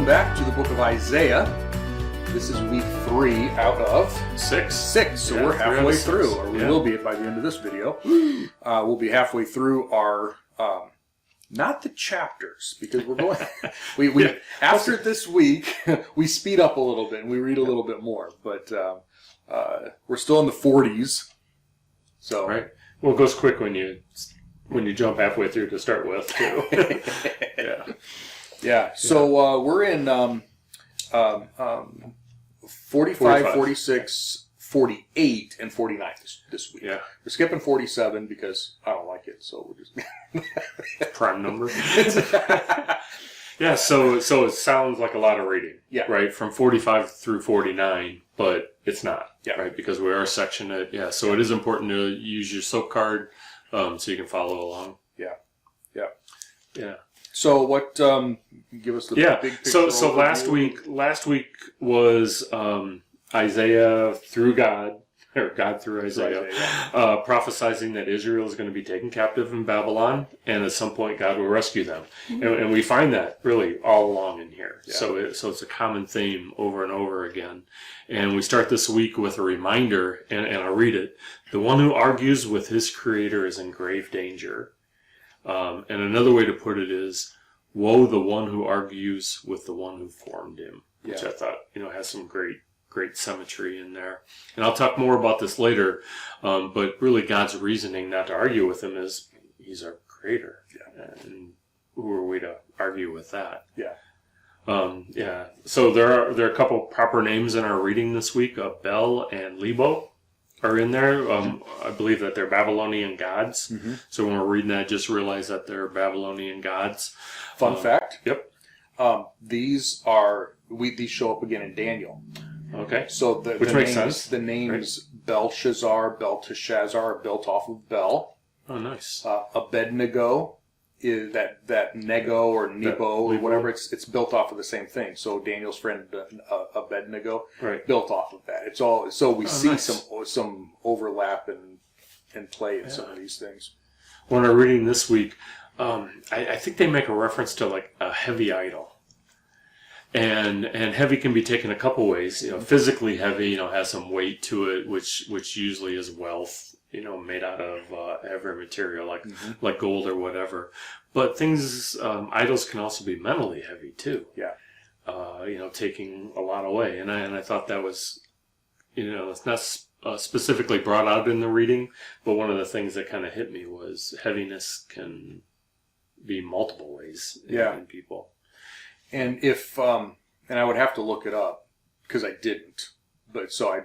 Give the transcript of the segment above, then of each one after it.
welcome back to the book of Isaiah. This is week 3 out of 6. So we're halfway through, or we will be by the end of this video. We'll be halfway through our, not the chapters, because we're going, we after this week, we speed up a little bit and we read a little bit more, but we're still in the 40s. So right. Well, it goes quick when you jump halfway through to start with, too. Yeah. So we're in 45, 46, 48, and 49 this week. Yeah. We're skipping 47 because I don't like it, so we're just prime number. Yeah. So it sounds like a lot of reading. Yeah. Right, from 45 through 49, but it's not. Yeah. Right, because we are sectioned it. Yeah. So it is important to use your SOAP card so you can follow along. Yeah. Yeah. Yeah. So what? Give us the big picture. So last week was Isaiah through God, or God through Isaiah, prophesizing that Israel is going to be taken captive in Babylon, and at some point God will rescue them, and we find that really all along in here. Yeah. So it's a common theme over and over again, and we start this week with a reminder, and I'll read it: the one who argues with his Creator is in grave danger. And another way to put it is, woe the one who argues with the one who formed him, which I thought, has some great symmetry in there. And I'll talk more about this later, but really God's reasoning not to argue with him is he's our creator. Yeah. And who are we to argue with that? Yeah. So there are a couple proper names in our reading this week. Bel and Lebo are in there. I believe that they're Babylonian gods. Mm-hmm. So when we're reading that, just realize that they're Babylonian gods. Fun fact. Yep. These show up again in Daniel. Okay. So which makes sense. The names Belshazzar, Belteshazzar are built off of Bel. Oh, nice. Abednego is that Nego or Nebo or whatever. It's built off of the same thing. So Daniel's friend Abednego built off of that. It's all so we see nice. some overlap and play in some of these things. When I'm reading this week, I think they make a reference to like a heavy idol, and heavy can be taken a couple ways. Physically heavy, has some weight to it, which usually is wealth. Made out of every material, like gold or whatever. But idols can also be mentally heavy too. Yeah. Taking a lot away. And I thought that was, it's not specifically brought out in the reading, but one of the things that kind of hit me was heaviness can be multiple ways in people. And if, and I would have to look it up because I didn't, but so I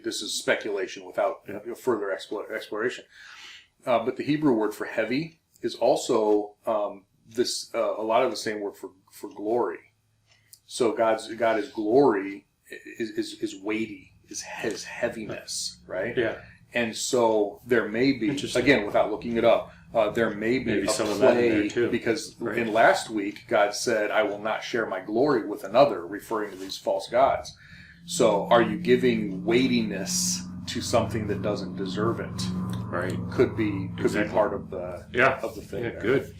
this is speculation without further exploration. But the Hebrew word for heavy is also a lot of the same word for glory. So God is glory is weighty, is heaviness, right? Yeah. And so there may be, again, without looking it up, there may be a some play, of that in there too. Because in last week God said, "I will not share my glory with another," referring to these false gods. So, are you giving weightiness to something that doesn't deserve it? Right. Could be part of the thing. Yeah, good.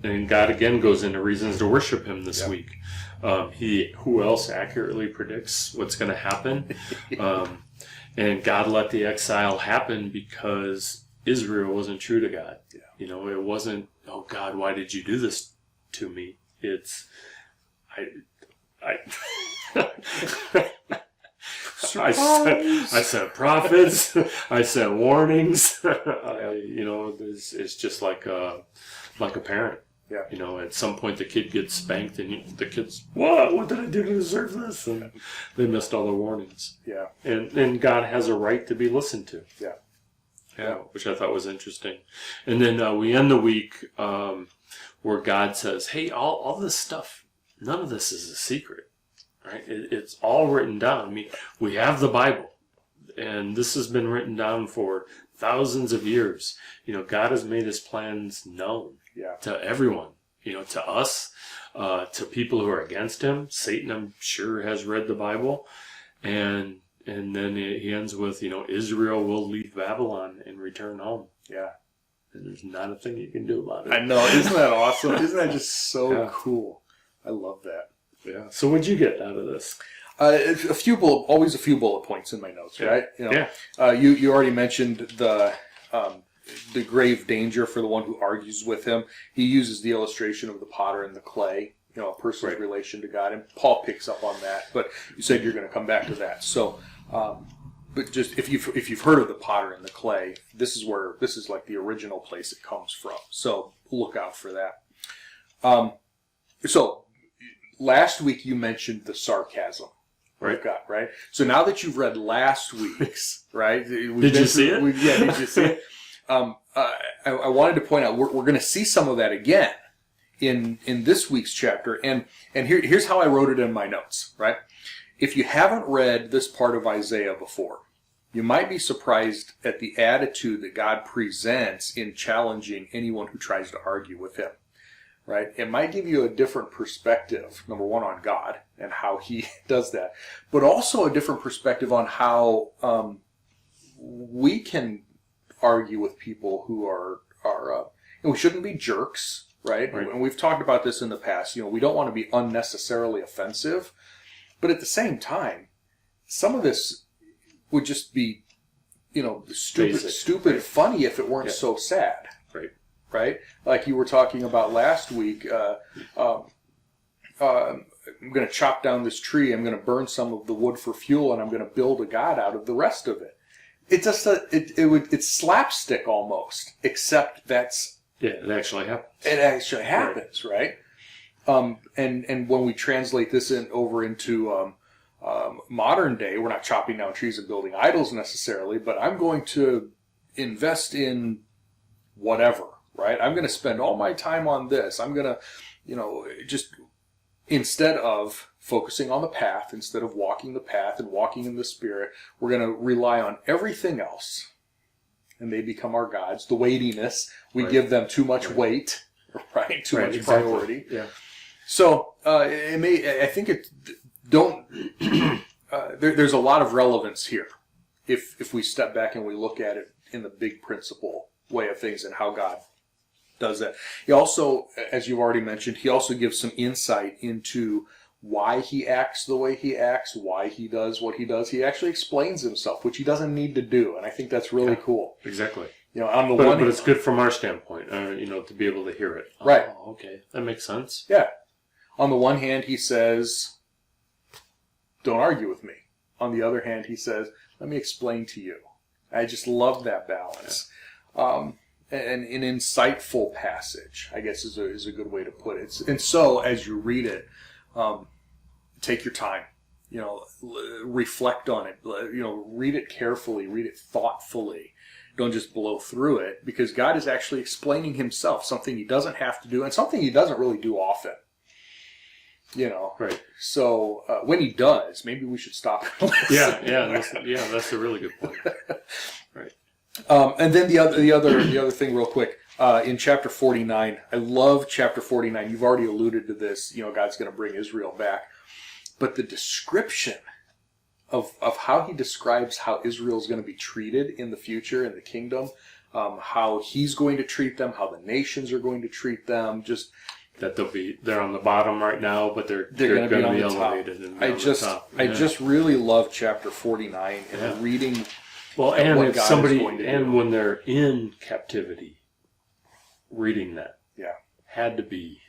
And God again goes into reasons to worship Him this week. Who else accurately predicts what's going to happen? And God let the exile happen because Israel wasn't true to God. Yeah. It wasn't, "Oh God, why did you do this to me?" It's, I sent prophets. I sent warnings. It's just like a parent. Yeah. At some point the kid gets spanked, and the kid's, what did I do to deserve this? And they missed all the warnings. Yeah. And God has a right to be listened to. Yeah. Yeah, which I thought was interesting. And then we end the week where God says, "Hey, all this stuff, none of this is a secret." Right? It's all written down. I mean, we have the Bible, and this has been written down for thousands of years. God has made His plans known to everyone. To us, to people who are against Him. Satan, I'm sure, has read the Bible, and then he ends with, Israel will leave Babylon and return home. Yeah. And there's not a thing you can do about it. I know. Isn't that awesome? Isn't that just so cool? I love that. Yeah. So what'd you get out of this? Always a few bullet points in my notes, right? Yeah. You already mentioned the grave danger for the one who argues with him. He uses the illustration of the potter and the clay, a person's relation to God, and Paul picks up on that. But you said you're going to come back to that. So, but just if you've heard of the potter and the clay, this is like the original place it comes from. So look out for that. So last week you mentioned the sarcasm. Right. So now that you've read last week's, right? Did you see it? Did you see it? I wanted to point out we're going to see some of that again in this week's chapter, and here's how I wrote it in my notes. Right. If you haven't read this part of Isaiah before, you might be surprised at the attitude that God presents in challenging anyone who tries to argue with him. Right? It might give you a different perspective, number one, on God and how he does that, but also a different perspective on how we can argue with people who are we shouldn't be jerks, right? And we've talked about this in the past. We don't want to be unnecessarily offensive, but at the same time, some of this would just be, stupid, funny if it weren't so sad. Right? Like you were talking about last week, I'm going to chop down this tree, I'm going to burn some of the wood for fuel, and I'm going to build a god out of the rest of it. It's just it's slapstick almost, except it actually happens. It actually happens, right? And when we translate this over into modern day, we're not chopping down trees and building idols necessarily, but I'm going to invest in whatever. Right? I'm going to spend all my time on this. I'm going to, just instead of focusing on the path, instead of walking the path and walking in the Spirit, we're going to rely on everything else. And they become our gods. The weightiness, we give them too much weight, right? Too much priority. Yeah. So I think there's a lot of relevance here if we step back and we look at it in the big principle way of things and how God does that. He also, as you've already mentioned, he also gives some insight into why he acts the way he acts, why he does what he does. He actually explains himself, which he doesn't need to do, and I think that's really cool. Exactly. But it's good from our standpoint, to be able to hear it. Right. Oh, okay. That makes sense. Yeah. On the one hand, he says, don't argue with me. On the other hand, he says, let me explain to you. I just love that balance. An insightful passage, I guess, is a good way to put it. And so, as you read it, take your time. Reflect on it. Read it carefully. Read it thoughtfully. Don't just blow through it, because God is actually explaining himself, something he doesn't have to do, and something he doesn't really do often. Right. So when he does, maybe we should stop and listen. That's a really good point. Right. And then the other thing, real quick, in chapter 49, I love chapter 49. You've already alluded to this. God's going to bring Israel back, but the description of how he describes how Israel is going to be treated in the future in the kingdom, how he's going to treat them, how the nations are going to treat them, just that they're on the bottom right now, but they're going to be elevated. And I just really love chapter 49 and reading. Well, and if when they're in captivity, reading that, had to be,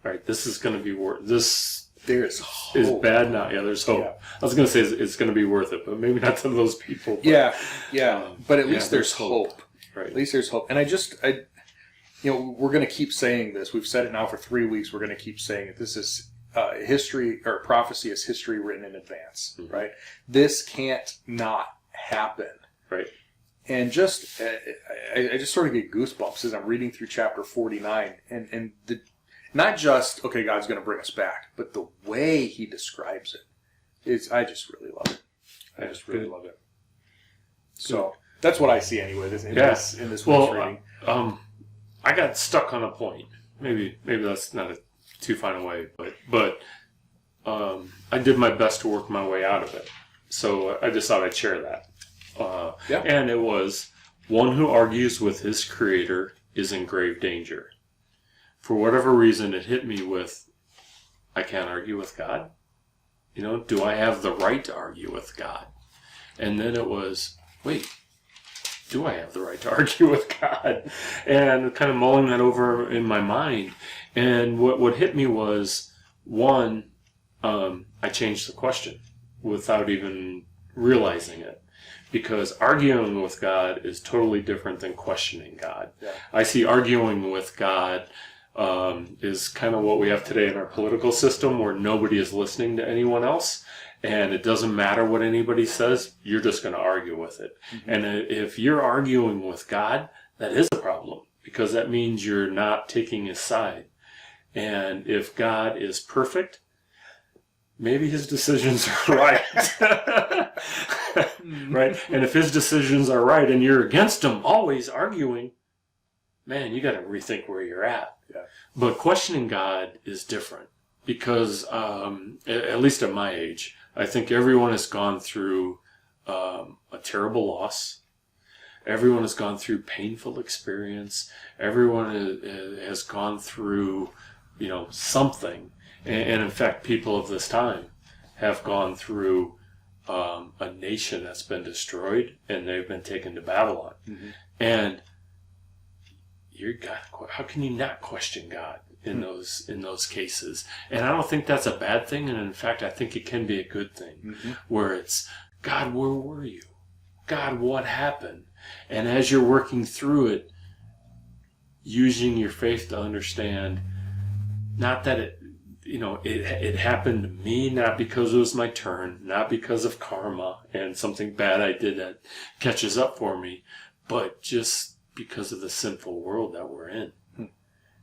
right, this is going to be worth this. There's hope. Is bad now. Yeah, there's hope. Yeah. I was going to say it's going to be worth it, but maybe not to those people. But, but at least there's hope. Right. At least there's hope. And we're going to keep saying this. We've said it now for 3 weeks. We're going to keep saying it. This is history, or prophecy is history written in advance, right? This can't not happen. Right. And just, I just sort of get goosebumps as I'm reading through chapter 49, and not just, okay, God's going to bring us back, but the way he describes it, I just really love it. I just really love it. So that's what I see anyway. In this week's reading. I got stuck on a point. Maybe that's not a too fine a way, but I did my best to work my way out of it. So I just thought I'd share that. And it was, one who argues with his creator is in grave danger. For whatever reason, it hit me with I can't argue with God? Do I have the right to argue with God? And then it was, wait, do I have the right to argue with God? And kind of mulling that over in my mind. And what hit me was, one, I changed the question without even realizing it. Because arguing with God is totally different than questioning God. Yeah. I see arguing with God is kind of what we have today in our political system, where nobody is listening to anyone else, and it doesn't matter what anybody says, you're just going to argue with it. Mm-hmm. And if you're arguing with God, that is a problem, because that means you're not taking his side. And if God is perfect, maybe his decisions are right. Right? And if his decisions are right and you're against him, always arguing, man, you got to rethink where you're at. Yeah. But questioning God is different, because at least at my age, I think everyone has gone through a terrible loss. Everyone has gone through painful experience. Everyone has gone through, something. And in fact, people of this time have gone through a nation that's been destroyed, and they've been taken to Babylon. Mm-hmm. And how can you not question God in those cases? And I don't think that's a bad thing. And in fact, I think it can be a good thing, where it's, God, where were you? God, what happened? And as you're working through it, using your faith to understand, not that it happened to me, not because it was my turn, not because of karma and something bad I did that catches up for me, but just because of the sinful world that we're in.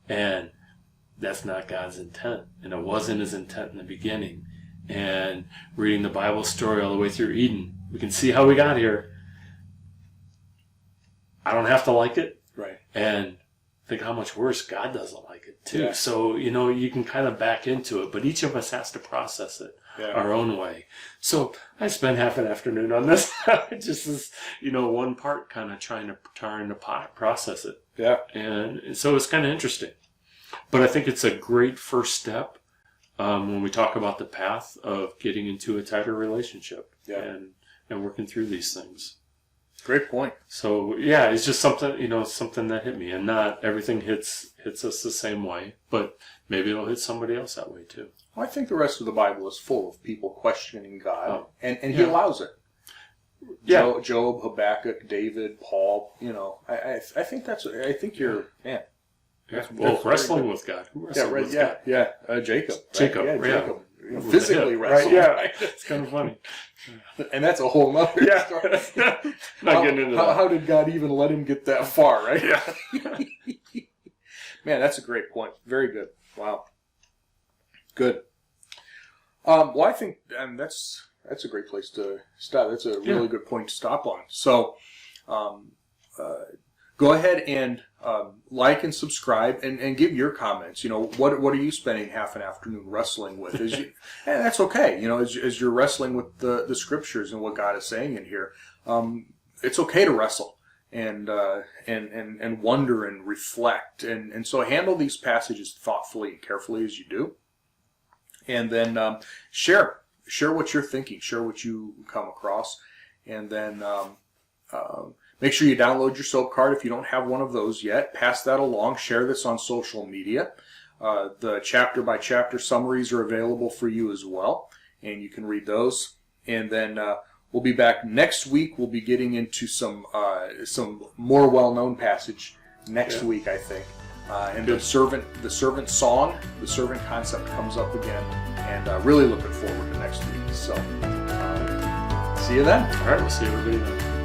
And that's not God's intent. And it wasn't his intent in the beginning. And reading the Bible story all the way through Eden, we can see how we got here. I don't have to like it. Right. And think how much worse God doesn't like it too. Yeah. So, you can kind of back into it, but each of us has to process it our own way. So I spent half an afternoon on this, just as, one part kind of trying to process it. Yeah. And so it's kind of interesting. But I think it's a great first step when we talk about the path of getting into a tighter relationship and working through these things. Great point. So yeah, it's just something that hit me, and not everything hits us the same way, but maybe it'll hit somebody else that way too. Well, I think the rest of the Bible is full of people questioning God, and he allows it. Yeah. Job, Habakkuk, David, Paul. I think you're man. Yeah. Well, wrestling with God. Who wrestled with God? Jacob. Right? Jacob. Yeah, yeah. Jacob. Physically wrestled. Right? Yeah. It's kind of funny. And that's a whole nother story. Not getting into that. How did God even let him get that far, right? Yeah. Man, that's a great point. Very good. Wow. Good. Well, I think that's a great place to stop. That's a really good point to stop on. So, go ahead and like and subscribe and give your comments. What are you spending half an afternoon wrestling with? And that's okay. As you're wrestling with the scriptures and what God is saying in here, it's okay to wrestle and wonder and reflect. And so handle these passages thoughtfully and carefully as you do. And then share what you're thinking, share what you come across, and then make sure you download your SOAP card if you don't have one of those yet. Pass that along. Share this on social media. The chapter by chapter summaries are available for you as well, and you can read those. And then we'll be back next week. We'll be getting into some more well-known passage next week, I think. And the servant song, the servant concept comes up again, and really looking forward to next week. So, see you then. All right, we'll see everybody then.